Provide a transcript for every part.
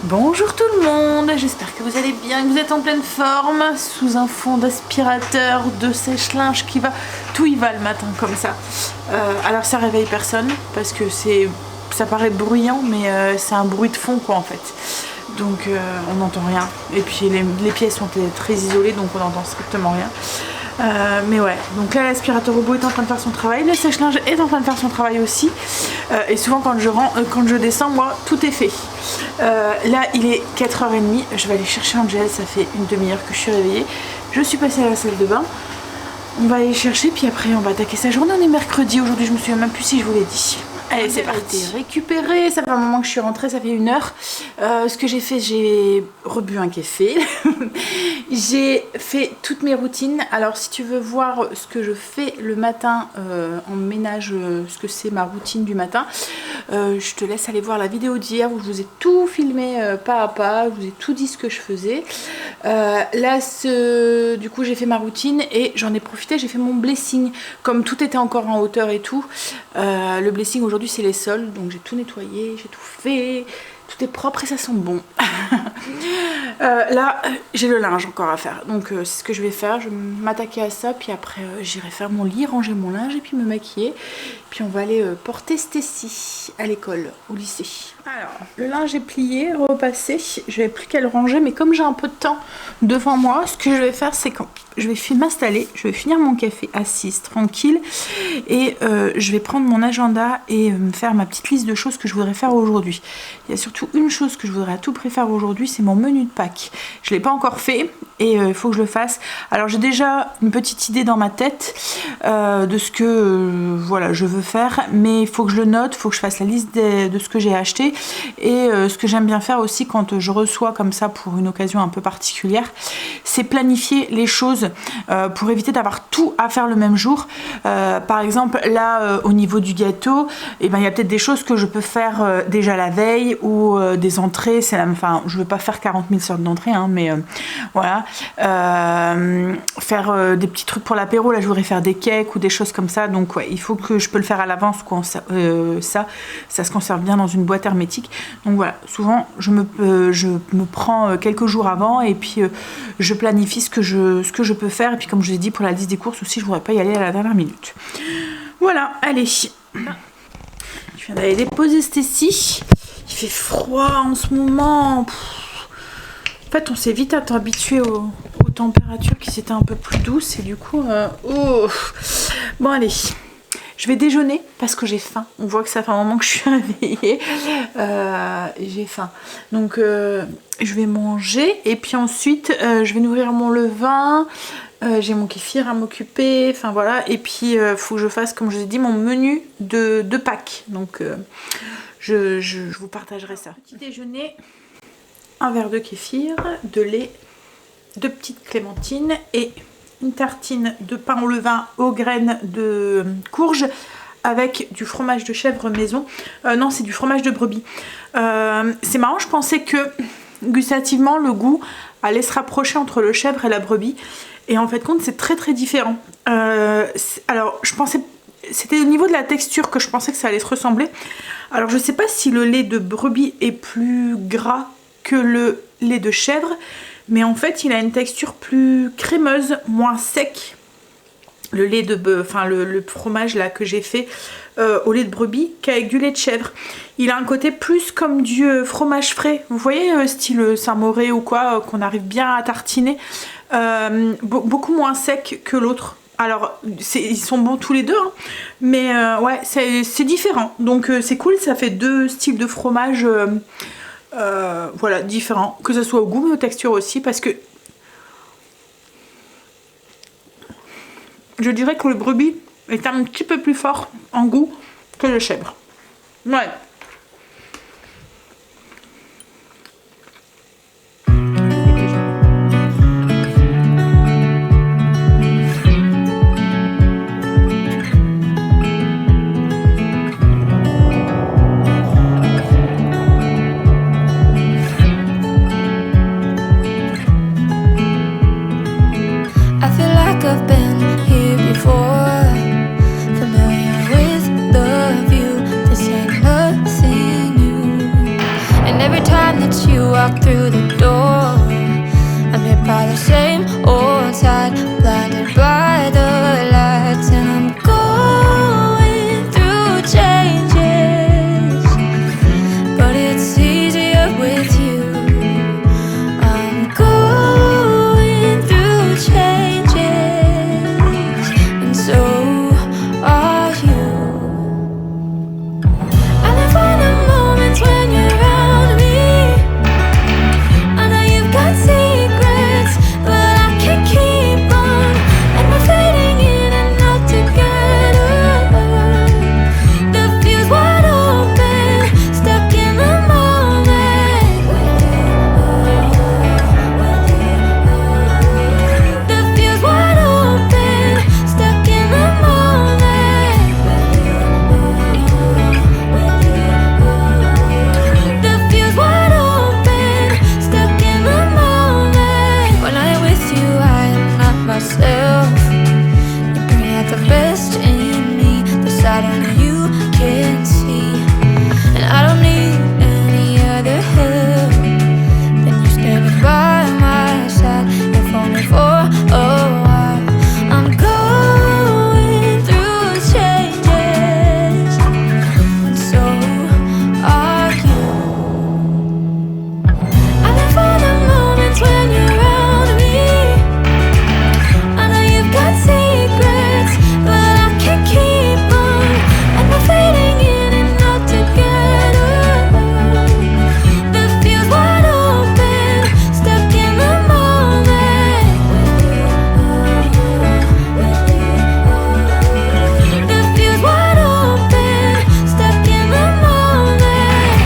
Bonjour tout le monde, j'espère que vous allez bien, que vous êtes en pleine forme, sous un fond d'aspirateur, de sèche-linge qui va, tout y va le matin comme ça. Alors ça réveille personne parce que ça paraît bruyant mais c'est un bruit de fond quoi en fait. Donc on n'entend rien et puis les pièces sont très isolées donc on n'entend strictement rien. Mais ouais, donc là l'aspirateur robot est en train de faire son travail, le sèche-linge est en train de faire son travail aussi. Et souvent quand je descends, moi, tout est fait. Là il est 4h30, je vais aller chercher Angel, ça fait une demi-heure que je suis réveillée. Je suis passée à la salle de bain. On va aller chercher, puis après on va attaquer sa journée. On est mercredi aujourd'hui, je me souviens même plus si je vous l'ai dit. Allez, c'est parti. Récupérer, ça fait un moment que je suis rentrée, ça fait 1 heure. Ce que j'ai fait, j'ai rebu un café. J'ai fait toutes mes routines. Alors si tu veux voir ce que je fais le matin en ménage, ce que c'est ma routine du matin, je te laisse aller voir la vidéo d'hier où je vous ai tout filmé pas à pas, je vous ai tout dit ce que je faisais. Là, du coup, j'ai fait ma routine et j'en ai profité, j'ai fait mon blessing. Comme tout était encore en hauteur et tout, le blessing aujourd'hui c'est les sols, donc j'ai tout nettoyé, j'ai tout fait, tout est propre et ça sent bon. Là j'ai le linge encore à faire, donc c'est ce que je vais faire, je vais m'attaquer à ça, puis après j'irai faire mon lit, ranger mon linge et puis me maquiller, puis on va aller porter Stécie à l'école, au lycée. Alors le linge est plié, repassé, je vais plus qu'à le ranger, mais comme j'ai un peu de temps devant moi, ce que je vais faire c'est quand je vais m'installer, je vais finir mon café assise, tranquille, et je vais prendre mon agenda et me faire ma petite liste de choses que je voudrais faire aujourd'hui. Il y a surtout une chose que je voudrais à tout prix faire aujourd'hui, c'est mon menu de Pâques. Je ne l'ai pas encore fait et il faut que je le fasse. Alors j'ai déjà une petite idée dans ma tête de ce que voilà, je veux faire, mais il faut que je le note, il faut que je fasse la liste de ce que j'ai acheté, et ce que j'aime bien faire aussi quand je reçois comme ça pour une occasion un peu particulière, c'est planifier les choses pour éviter d'avoir tout à faire le même jour. Par exemple là au niveau du gâteau, il y a peut-être des choses que je peux faire déjà la veille, ou des entrées, enfin je ne veux pas faire 40 000 sortes d'entrées hein, mais voilà, faire des petits trucs pour l'apéro. Là je voudrais faire des cakes ou des choses comme ça, donc ouais, il faut que je peux le faire à l'avance quoi. Ça se conserve bien dans une boîte hermétique, donc voilà, souvent je me prends quelques jours avant et puis je planifie ce que je peux faire, et puis comme je vous ai dit pour la liste des courses aussi, je voudrais pas y aller à la dernière minute. Voilà, allez, je viens d'aller déposer Stécie. Il fait froid en ce moment. En fait on s'est vite habitué aux températures qui s'étaient un peu plus douces, et du coup bon allez, je vais déjeuner parce que j'ai faim. On voit que ça fait un moment que je suis réveillée. J'ai faim. Donc je vais manger et puis ensuite je vais nourrir mon levain. J'ai mon kéfir à m'occuper. Enfin voilà. Et puis il faut que je fasse, comme je vous ai dit, mon menu de Pâques. Donc je vous partagerai ça. Petit déjeuner, un verre de kéfir, de lait, 2 petites clémentines et une tartine de pain au levain aux graines de courge avec du fromage de chèvre maison. Non, c'est du fromage de brebis. C'est marrant, je pensais que gustativement le goût allait se rapprocher entre le chèvre et la brebis, et en fait compte c'est très très différent. Alors je pensais, c'était au niveau de la texture que je pensais que ça allait se ressembler. Alors je sais pas si le lait de brebis est plus gras que le lait de chèvre, mais en fait il a une texture plus crémeuse, moins sec. Le lait de bœuf, enfin le fromage là que j'ai fait au lait de brebis, qu'avec du lait de chèvre. Il a un côté plus comme du fromage frais. Vous voyez, style Saint-Mauré ou quoi, qu'on arrive bien à tartiner. Beaucoup moins sec que l'autre. Alors ils sont bons tous les deux hein, mais ouais c'est différent, donc c'est cool, ça fait 2 styles de fromage voilà, différents, que ce soit au goût mais aux textures aussi, parce que je dirais que le brebis est un petit peu plus fort en goût que le chèvre. Ouais. I feel like I've been here before, familiar with the view. This ain't walk through the door. I'm hit by the same old tide, blinded by the lights, and I'm going through changes, but it's easier with you. I'm going through changes, and so are you. I live for the moments when you're around me. I know you've got secrets, but I can't keep on. And we're fading in and out together. The fuse wide open, stuck in the moment. The fuse wide open, stuck in the moment. The fuse wide open, stuck in the moment. When I'm with you, I am not myself. You bring out the best in me, the side only you can see. And I don't need any other help than you standing by my side, if only for a while. I'm going through changes, and so are you. I live for the moments when you're around me. I know you've got secrets, but I can't keep on. And we're fading in and out together. The fuse wide open, stuck in the moment. The fuse wide open, stuck in the moment.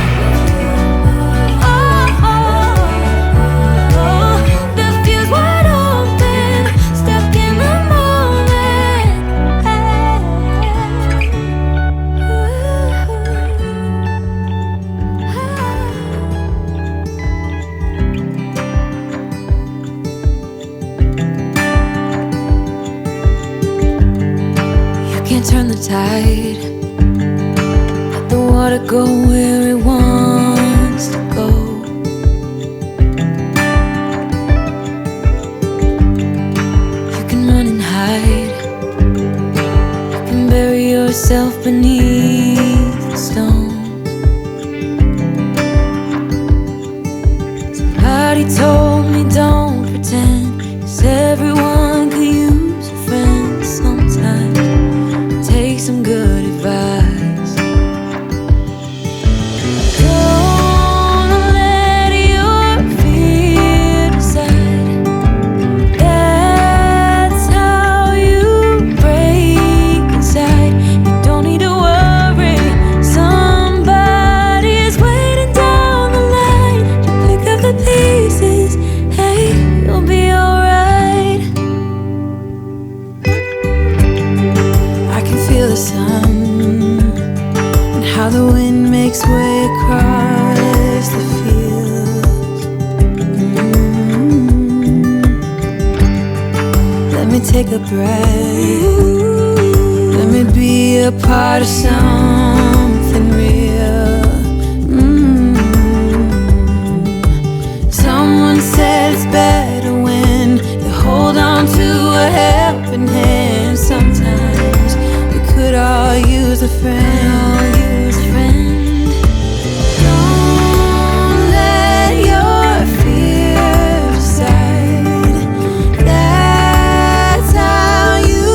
The fuse wide open, stuck in the You can't turn the tide, let the water go where it wants to go. You can run and hide, you can bury yourself beneath the stones. Somebody told me don't pretend, 'cause everyone could use a friend sometimes. Take some good advice. Don't let your fear decide. That's how you break inside. You don't need to worry. Somebody's waiting down the line. You pick up the pieces. Hey, you'll be alright. I can feel the sun and how the wind makes way across the fields. Let me take a breath. Let me be a part of something real. Someone said it's better when you hold on to a helping hand. Sometimes we could all use a friend. Don't let your fear decide. That's how you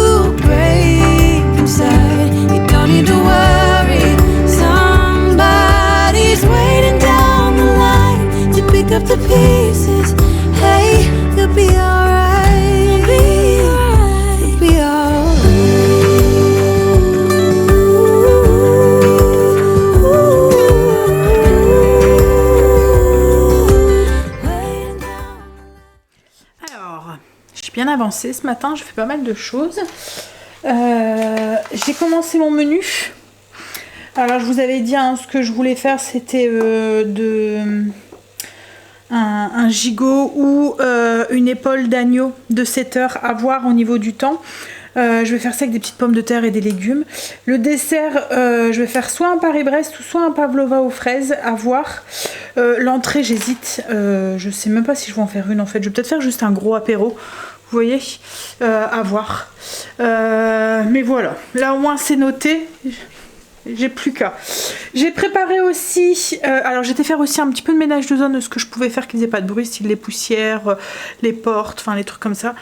break inside. You don't need to worry. Somebody's waiting down the line to pick up the pieces. Hey, you'll be alright. You'll be alright. You'll be alright. Alors, je suis bien avancée ce matin, je fais pas mal de choses. J'ai commencé mon menu. Alors, je vous avais dit, hein, ce que je voulais faire, c'était un gigot ou une épaule d'agneau de 7 heures à voir au niveau du temps. Je vais faire ça avec des petites pommes de terre et des légumes. Le dessert, je vais faire soit un Paris-Brest ou soit un pavlova aux fraises, à voir. L'entrée, j'hésite. Je sais même pas si je vais en faire une en fait. Je vais peut-être faire juste un gros apéro. Vous voyez, à voir. Mais voilà, là au moins c'est noté. J'ai plus qu'à. J'ai préparé aussi, alors j'étais faire aussi un petit peu de ménage de zone de ce que je pouvais faire qui faisait pas de bruit, style les poussières, les portes, enfin les trucs comme ça.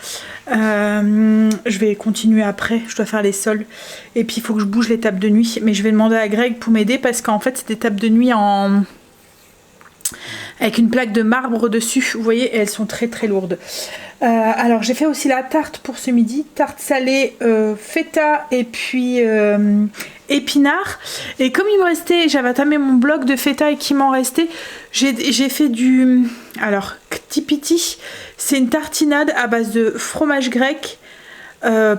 Je vais continuer après, je dois faire les sols. Et puis il faut que je bouge les tables de nuit. Mais je vais demander à Greg pour m'aider parce qu'en fait c'est des tables de nuit avec une plaque de marbre dessus, vous voyez, et elles sont très très lourdes. Alors j'ai fait aussi la tarte pour ce midi, tarte salée, feta et puis épinards. Et comme il me restait, j'avais tamé mon bloc de feta et qu'il m'en restait, j'ai fait du... Alors, ktipiti, c'est une tartinade à base de fromage grec,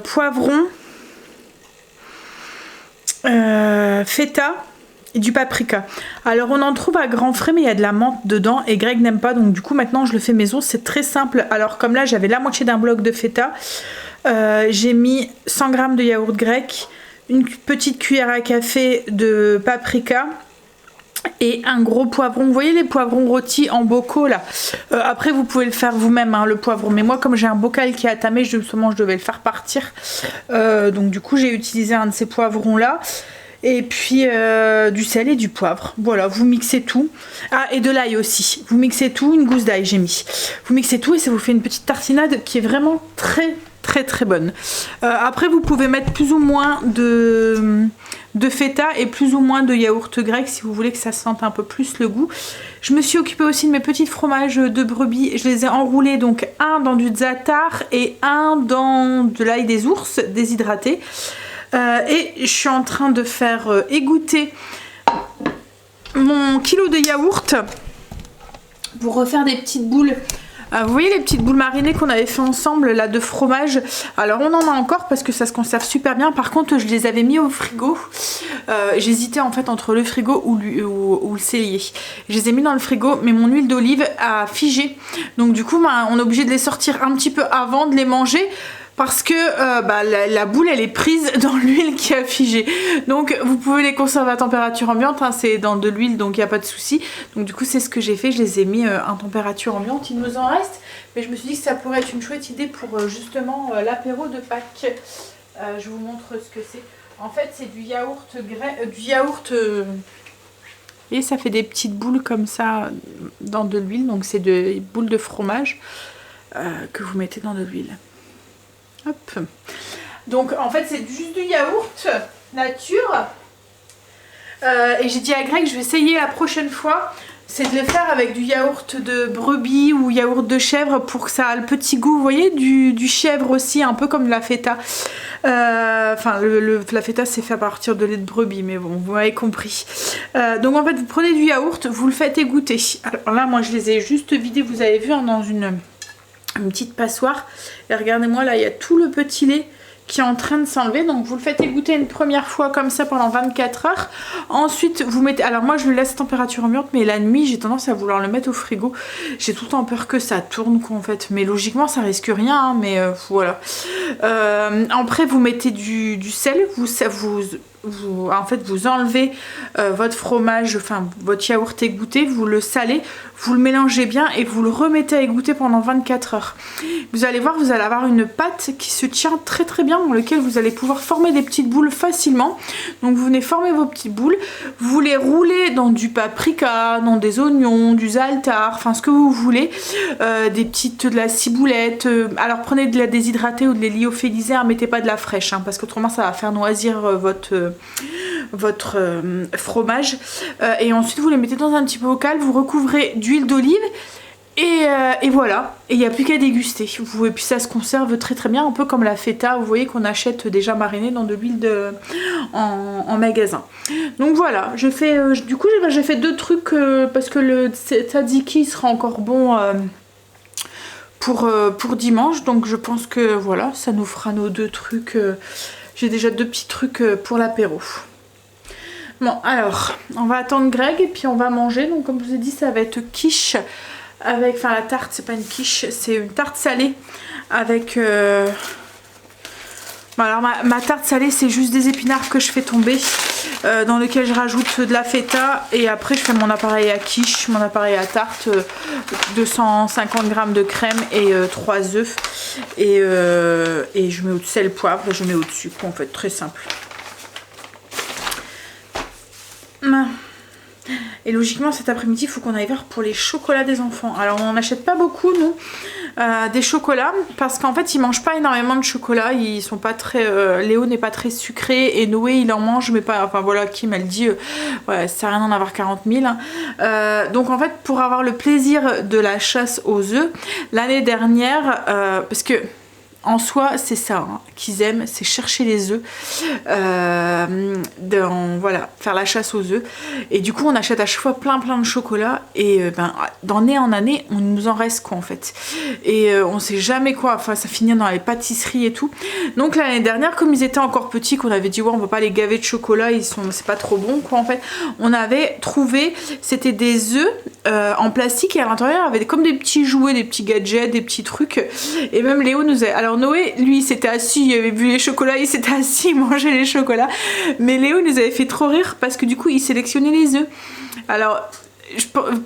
poivron, feta et du paprika. Alors on en trouve à grands frais mais il y a de la menthe dedans et Greg n'aime pas, donc du coup maintenant je le fais maison, c'est très simple. Alors comme là j'avais la moitié d'un bloc de feta, j'ai mis 100 g de yaourt grec, une petite cuillère à café de paprika et un gros poivron. Vous voyez les poivrons rôtis en bocaux là, après vous pouvez le faire vous-même hein, le poivron, mais moi comme j'ai un bocal qui est attamé, justement je devais le faire partir, donc du coup j'ai utilisé un de ces poivrons là. Et puis du sel et du poivre. Voilà, vous mixez tout. Ah, et de l'ail aussi. Vous mixez tout, une gousse d'ail j'ai mis. Vous mixez tout et ça vous fait une petite tartinade qui est vraiment très très très bonne. Après vous pouvez mettre plus ou moins de feta et plus ou moins de yaourt grec si vous voulez que ça sente un peu plus le goût. Je me suis occupée aussi de mes petits fromages de brebis. Je les ai enroulés, donc un dans du za'atar et un dans de l'ail des ours déshydraté. Et je suis en train de faire égoutter mon kilo de yaourt pour refaire des petites boules. Vous voyez les petites boules marinées qu'on avait fait ensemble là de fromage. Alors on en a encore parce que ça se conserve super bien. Par contre je les avais mis au frigo. J'hésitais en fait entre le frigo ou le cellier. Je les ai mis dans le frigo mais mon huile d'olive a figé. Donc du coup on est obligé de les sortir un petit peu avant de les manger. Parce que la boule elle est prise dans l'huile qui a figé. Donc vous pouvez les conserver à température ambiante, hein, c'est dans de l'huile donc il n'y a pas de souci. Donc du coup c'est ce que j'ai fait, je les ai mis à température ambiante, il nous en reste. Mais je me suis dit que ça pourrait être une chouette idée pour justement l'apéro de Pâques. Je vous montre ce que c'est. En fait c'est du yaourt et ça fait des petites boules comme ça dans de l'huile. Donc c'est des boules de fromage que vous mettez dans de l'huile. Hop. Donc en fait c'est juste du yaourt nature et j'ai dit à Greg je vais essayer la prochaine fois, c'est de le faire avec du yaourt de brebis ou yaourt de chèvre pour que ça a le petit goût, vous voyez, du chèvre aussi, un peu comme la feta. Enfin la feta c'est fait à partir de lait de brebis, mais bon vous m'avez compris. Donc en fait vous prenez du yaourt, vous le faites égoutter. Alors là moi je les ai juste vidés, vous avez vu hein, dans une petite passoire et regardez-moi là il y a tout le petit lait qui est en train de s'enlever. Donc vous le faites égoutter une première fois comme ça pendant 24 heures. Ensuite vous mettez, alors moi je le laisse température ambiante mais la nuit j'ai tendance à vouloir le mettre au frigo. J'ai tout le temps peur que ça tourne quoi en fait, mais logiquement ça risque rien hein, mais voilà. Après vous mettez du sel, en fait vous enlevez votre fromage, enfin votre yaourt égoutté, vous le salez, vous le mélangez bien et vous le remettez à égoutter pendant 24 heures. Vous allez voir, vous allez avoir une pâte qui se tient très très bien, dans laquelle vous allez pouvoir former des petites boules facilement. Donc vous venez former vos petites boules, vous les roulez dans du paprika, dans des oignons, du za'atar, enfin ce que vous voulez, de la ciboulette. Alors prenez de la déshydratée ou de la lyophilisée, hein, mettez pas de la fraîche hein, parce qu'autrement ça va faire noisir votre fromage. Et ensuite vous les mettez dans un petit bocal, vous recouvrez d'huile d'olive et voilà, et il n'y a plus qu'à déguster. Et puis ça se conserve très très bien, un peu comme la feta, vous voyez qu'on achète déjà marinée dans de l'huile en magasin. Donc voilà, du coup j'ai fait deux trucs parce que le tzatziki sera encore bon pour dimanche, donc je pense que voilà, ça nous fera nos deux trucs. J'ai déjà deux petits trucs pour l'apéro. Bon alors, on va attendre Greg et puis on va manger. Donc comme je vous ai dit, ça va être quiche avec, enfin la tarte c'est pas une quiche, c'est une tarte salée avec Alors ma tarte salée, c'est juste des épinards que je fais tomber, dans lequel je rajoute de la feta, et après je fais mon appareil à quiche, mon appareil à tarte, 250 g de crème et 3 œufs, et je mets au sel, poivre, et je mets au-dessus, en fait, très simple. Et logiquement cet après-midi il faut qu'on aille voir pour les chocolats des enfants. Alors on n'achète pas beaucoup nous des chocolats, parce qu'en fait ils mangent pas énormément de chocolat, ils sont pas très Léo n'est pas très sucré et Noé il en mange mais pas, enfin voilà, Kim elle dit ouais, ça sert à rien d'en avoir 40 000 hein. Donc en fait pour avoir le plaisir de la chasse aux œufs l'année dernière, parce que en soi, c'est ça hein, qu'ils aiment, c'est chercher les œufs, voilà, faire la chasse aux œufs. Et du coup, on achète à chaque fois plein de chocolat. Et d'année en année, on nous en reste quoi en fait. Et on sait jamais quoi, enfin ça finit dans les pâtisseries et tout. Donc l'année dernière, comme ils étaient encore petits, qu'on avait dit ouais, on va pas les gaver de chocolat, c'est pas trop bon quoi en fait. On avait trouvé, c'était des œufs en plastique et à l'intérieur, il y avait comme des petits jouets, des petits gadgets, des petits trucs. Et même Léo nous a... Alors Noé, lui, il s'était assis, il avait vu les chocolats, il s'était assis, il mangeait les chocolats. Mais Léo nous avait fait trop rire parce que du coup, il sélectionnait les œufs. Alors,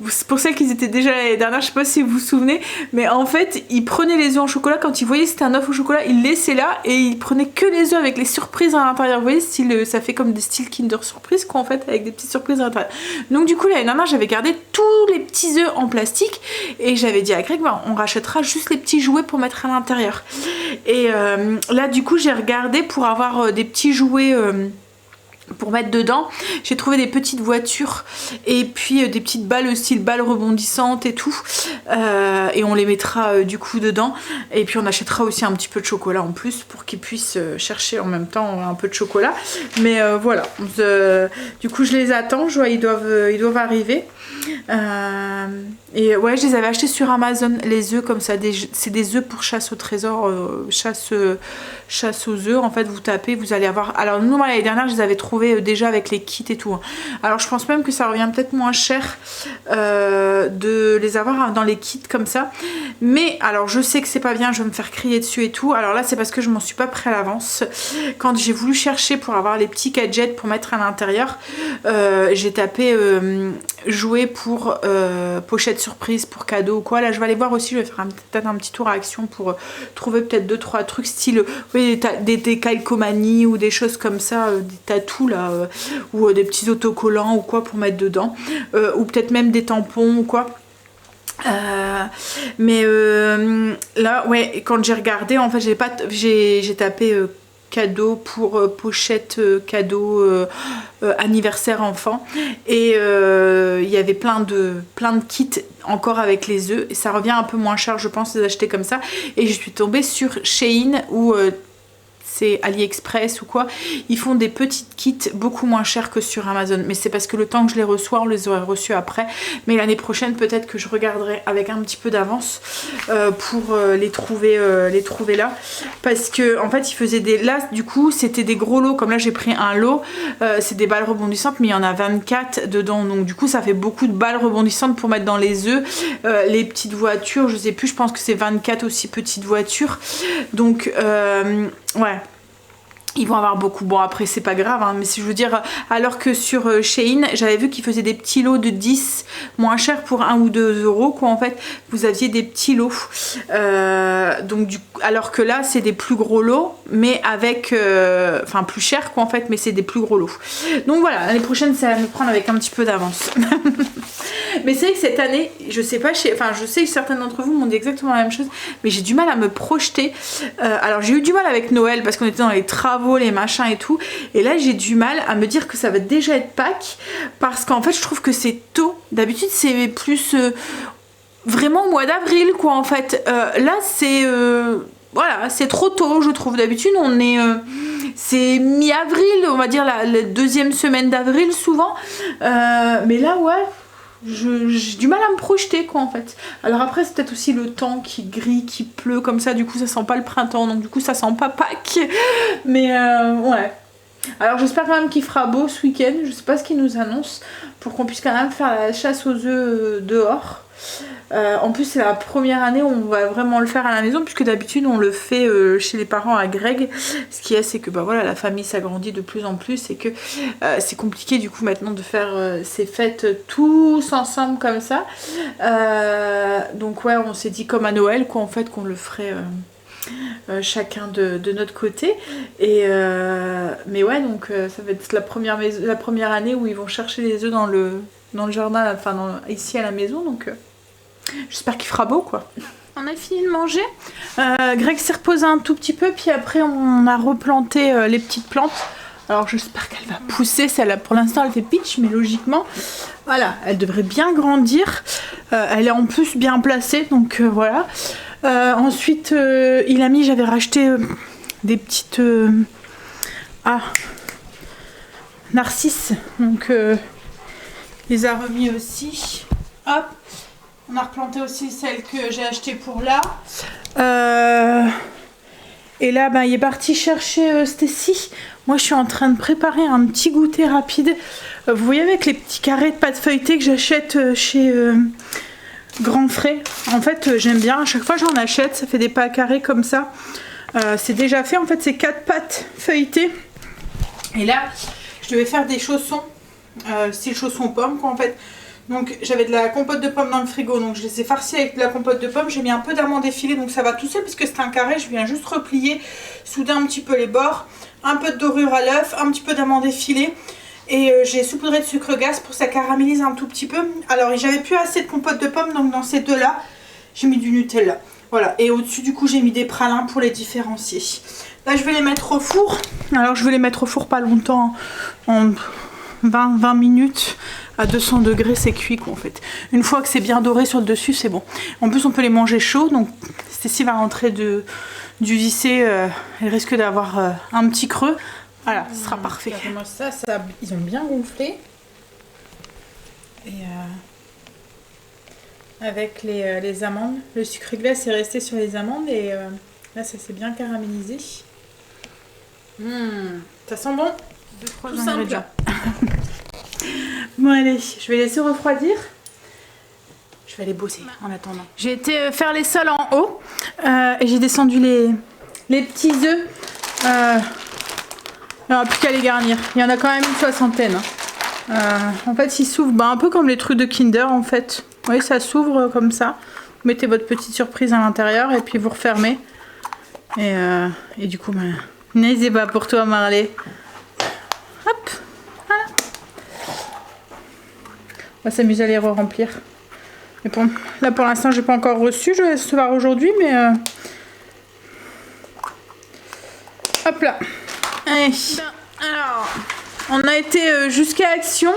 c'est pour ça qu'ils étaient déjà l'année dernière, je sais pas si vous vous souvenez, mais en fait, il prenait les œufs en chocolat, quand il voyait c'était un œuf au chocolat, il laissait là et il prenait que les œufs avec les surprises à l'intérieur. Vous voyez, style, ça fait comme des styles Kinder Surprise quoi en fait, avec des petites surprises à l'intérieur. Donc du coup, l'année dernière, j'avais gardé tous les petits œufs en plastique et j'avais dit à Greg, bah, on rachètera juste les petits jouets pour mettre à l'intérieur. Et là, du coup, j'ai regardé pour avoir des petits jouets... pour mettre dedans, j'ai trouvé des petites voitures et puis des petites balles style balles rebondissantes et tout, et on les mettra du coup dedans, et puis on achètera aussi un petit peu de chocolat en plus pour qu'ils puissent chercher en même temps un peu de chocolat, mais voilà, du coup je les attends, je vois ils doivent arriver. Et ouais, je les avais achetés sur Amazon, les œufs comme ça, c'est des œufs pour chasse au trésor, chasse aux œufs. En fait, vous tapez, vous allez avoir... Alors nous, l'année dernière, je les avais trouvés déjà avec les kits et tout. Alors je pense même que ça revient peut-être moins cher de les avoir dans les kits comme ça. Mais alors je sais que c'est pas bien, je vais me faire crier dessus et tout. Alors là, c'est parce que je m'en suis pas pris à l'avance. Quand j'ai voulu chercher pour avoir les petits gadgets pour mettre à l'intérieur, j'ai tapé jouets pour pochette surprise pour cadeau ou quoi. Là je vais aller voir aussi, je vais faire peut-être un petit tour à Action pour trouver peut-être 2-3 trucs style des calcomanies ou des choses comme ça, des tatous là, ou des petits autocollants ou quoi pour mettre dedans, ou peut-être même des tampons ou quoi. Mais là ouais, quand j'ai regardé en fait j'ai tapé cadeau pour pochette cadeau anniversaire enfant, et il y avait plein de kits encore avec les œufs et ça revient un peu moins cher je pense les acheter comme ça, et je suis tombée sur Shein ou c'est AliExpress ou quoi, ils font des petites kits beaucoup moins chers que sur Amazon, mais c'est parce que le temps que je les reçois, on les aurait reçus après, mais l'année prochaine peut-être que je regarderai avec un petit peu d'avance pour les trouver là, parce que en fait ils faisaient là du coup c'était des gros lots, comme là j'ai pris un lot, c'est des balles rebondissantes mais il y en a 24 dedans, donc du coup ça fait beaucoup de balles rebondissantes pour mettre dans les œufs, les petites voitures, je sais plus, je pense que c'est 24 aussi petites voitures, donc ouais, ils vont avoir beaucoup. Bon après c'est pas grave hein, mais si je veux dire, alors que sur Shein j'avais vu qu'ils faisaient des petits lots de 10 moins cher pour 1 ou 2 euros quoi en fait, vous aviez des petits lots, donc alors que là c'est des plus gros lots mais avec enfin plus cher quoi en fait, mais c'est des plus gros lots, donc voilà, l'année prochaine ça va me prendre avec un petit peu d'avance. Mais c'est vrai que cette année, je sais pas, enfin je sais que certains d'entre vous m'ont dit exactement la même chose, mais j'ai du mal à me projeter. Alors j'ai eu du mal avec Noël parce qu'on était dans les travaux, les machins et tout, et là j'ai du mal à me dire que ça va déjà être Pâques, parce qu'en fait je trouve que c'est tôt. D'habitude c'est plus vraiment au mois d'avril quoi en fait. Là c'est voilà, c'est trop tôt je trouve. D'habitude on est c'est mi-avril, on va dire la deuxième semaine d'avril souvent, mais là ouais, j'ai du mal à me projeter quoi en fait. Alors après c'est peut-être aussi le temps qui grille, qui pleut comme ça, du coup ça sent pas le printemps, donc du coup ça sent pas Pâques, mais ouais. Alors j'espère quand même qu'il fera beau ce week-end, je sais pas ce qu'il nous annonce, pour qu'on puisse quand même faire la chasse aux œufs dehors. En plus c'est la première année où on va vraiment le faire à la maison, puisque d'habitude on le fait chez les parents à Greg. Ce qui est, c'est que bah voilà, la famille s'agrandit de plus en plus et que c'est compliqué du coup maintenant de faire ces fêtes tous ensemble comme ça. Donc ouais, on s'est dit comme à Noël quoi, en fait, qu'on le ferait chacun de notre côté. Et mais ouais, donc ça va être la première année où ils vont chercher les œufs dans le jardin, enfin ici à la maison, donc j'espère qu'il fera beau quoi. On a fini de manger, Greg s'est reposé un tout petit peu, puis après on a replanté les petites plantes. Alors j'espère qu'elle va pousser, celle-là pour l'instant elle fait pitch, mais logiquement voilà, elle devrait bien grandir. Elle est en plus bien placée, donc voilà. Ensuite j'avais racheté des petites narcisses, donc il les a remis aussi. Hop, on a replanté aussi celle que j'ai achetée pour là. Et là il est parti chercher Stacy. Moi je suis en train de préparer un petit goûter rapide. Vous voyez, avec les petits carrés de pâte feuilletée que j'achète chez Grand Frais. En fait j'aime bien, à chaque fois j'en achète, ça fait des pâtes carrés comme ça. C'est déjà fait, en fait c'est 4 pâtes feuilletées. Et là je devais faire des chaussons, style chaussons pommes quoi en fait. Donc j'avais de la compote de pommes dans le frigo, donc je les ai farcis avec de la compote de pommes. J'ai mis un peu d'amande effilée, donc ça va tout seul puisque c'est un carré. Je viens juste replier, souder un petit peu les bords, un peu de dorure à l'œuf, un petit peu d'amande effilée. Et j'ai saupoudré de sucre glace pour que ça caramélise un tout petit peu. Alors j'avais plus assez de compote de pommes, donc dans ces deux là j'ai mis du Nutella. Voilà, et au-dessus du coup j'ai mis des pralins pour les différencier. Là je vais les mettre au four. Alors je vais les mettre au four pas longtemps, en 20 minutes à 200 degrés, c'est cuit quoi en fait. Une fois que c'est bien doré sur le dessus, c'est bon. En plus on peut les manger chauds, donc Stacy va rentrer du lycée, elle risque d'avoir un petit creux. Voilà, ce sera parfait. Ça, ils ont bien gonflé. Et avec les amandes, le sucre glace est resté sur les amandes et là ça s'est bien caramélisé. Ça sent bon. Tout simple. Bon allez, je vais laisser refroidir. Je vais aller bosser en attendant. J'ai été faire les sols en haut et j'ai descendu les petits œufs. Il n'y aura plus qu'à les garnir. Il y en a quand même une soixantaine. En fait, ils s'ouvrent un peu comme les trucs de Kinder en fait. Vous voyez, ça s'ouvre comme ça. Vous mettez votre petite surprise à l'intérieur et puis vous refermez. Et du coup, n'hésitez pas pour toi Marley. Hop, voilà. On va s'amuser à les re-remplir. Mais bon, là pour l'instant j'ai pas encore reçu, je vais recevoir aujourd'hui, mais hop là. Allez. Alors, on a été jusqu'à Action.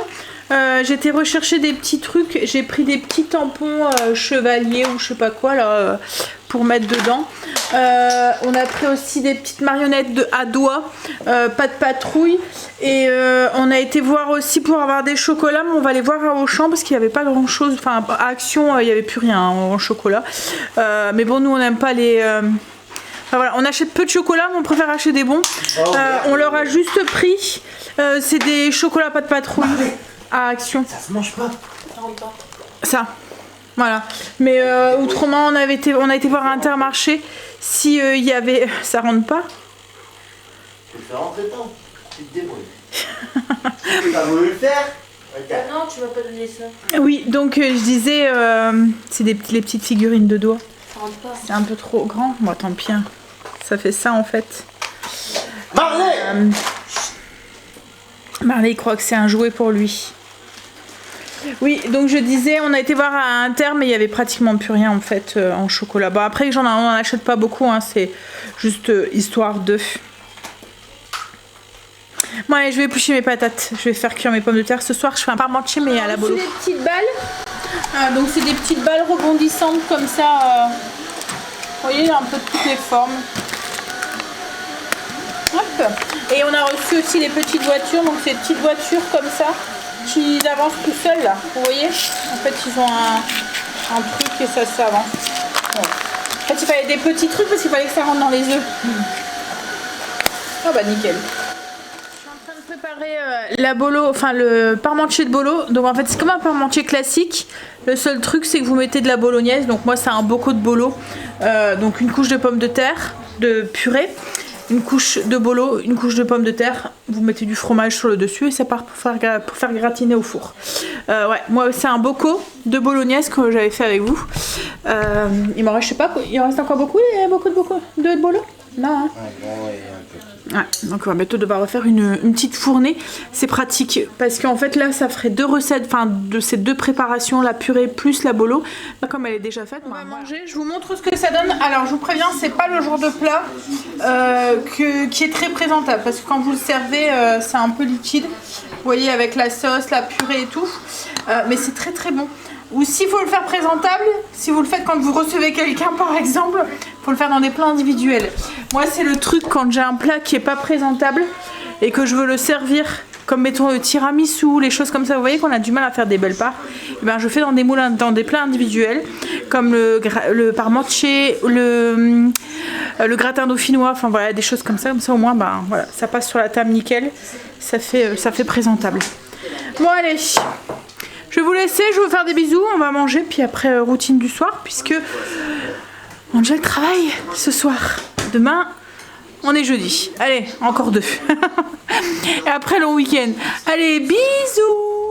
J'ai été rechercher des petits trucs. J'ai pris des petits tampons chevaliers ou je sais pas quoi là pour mettre dedans. On a pris aussi des petites marionnettes à doigts, pas de patrouille. Et on a été voir aussi pour avoir des chocolats, mais on va aller voir à Auchan parce qu'il n'y avait pas grand chose. Enfin, à Action, il n'y avait plus rien en chocolat. Mais bon, nous on n'aime pas les. Enfin, voilà, on achète peu de chocolat, mais on préfère acheter des bons. On leur a juste pris. C'est des chocolats pas de patrouille à Action. Ça se mange pas. Ça. Voilà, mais autrement on a été voir à Intermarché si il y avait, ça rentre pas. Tu le fais rentrer dedans, tu te débrouilles. Tu as voulu le faire? Non, tu vas pas donner ça. Oui, donc je disais, c'est les petites figurines de doigts. Ça rentre pas. C'est un peu trop grand, bon tant pis, hein. Ça fait ça en fait. Marley Marley il croit que c'est un jouet pour lui. Oui, donc je disais, on a été voir à Inter, mais il y avait pratiquement plus rien en fait en chocolat. Bon après, on en achète pas beaucoup, hein, c'est juste histoire de. Bon allez, je vais éplucher mes patates, je vais faire cuire mes pommes de terre. Ce soir, je fais un parmentier mais à la bolo. Des petites balles, donc c'est des petites balles rebondissantes comme ça. Vous voyez, il y a un peu de toutes les formes. Hop. Et on a reçu aussi les petites voitures, donc ces petites voitures comme ça. Qui avancent tout seuls là, vous voyez. En fait ils ont un truc et ça s'avance. Bon. En fait il fallait des petits trucs parce qu'il fallait que ça rentre dans les œufs. Ah bah nickel. Je suis en train de préparer la bolo, enfin le parmentier de bolo. Donc en fait c'est comme un parmentier classique. Le seul truc c'est que vous mettez de la bolognaise. Donc moi c'est un bocaux de bolo. Donc une couche de pommes de terre, de purée, une couche de bolo, une couche de pommes de terre. Vous mettez du fromage sur le dessus et ça part pour faire gratiner au four. Ouais, moi c'est un bocaux de bolognaise que j'avais fait avec vous. Il m'en reste, je sais pas, il en reste encore beaucoup de bolo. Non, hein. Ouais, donc on va bientôt devoir refaire une petite fournée. C'est pratique parce qu'en fait là ça ferait 2 recettes, enfin de ces 2 préparations, la purée plus la bolo. Comme elle est déjà faite, on va manger. Je vous montre ce que ça donne. Alors je vous préviens, c'est pas le genre de plat qui est très présentable parce que quand vous le servez c'est un peu liquide. Vous voyez avec la sauce, la purée et tout. Mais c'est très très bon. Ou s'il faut le faire présentable, si vous le faites quand vous recevez quelqu'un par exemple, il faut le faire dans des plats individuels. Moi c'est le truc quand j'ai un plat qui est pas présentable et que je veux le servir, comme mettons le tiramisu, les choses comme ça, vous voyez qu'on a du mal à faire des belles parts, et ben je fais dans des moulins, dans des plats individuels, comme le parmentier, le gratin dauphinois, enfin voilà des choses comme ça au moins ben voilà, ça passe sur la table nickel, ça fait présentable. Bon allez. Je vais vous laisser, je vais vous faire des bisous, on va manger, puis après routine du soir, puisque on a déjà le travail ce soir. Demain, on est jeudi. Allez, encore 2. Et après le week-end. Allez, bisous!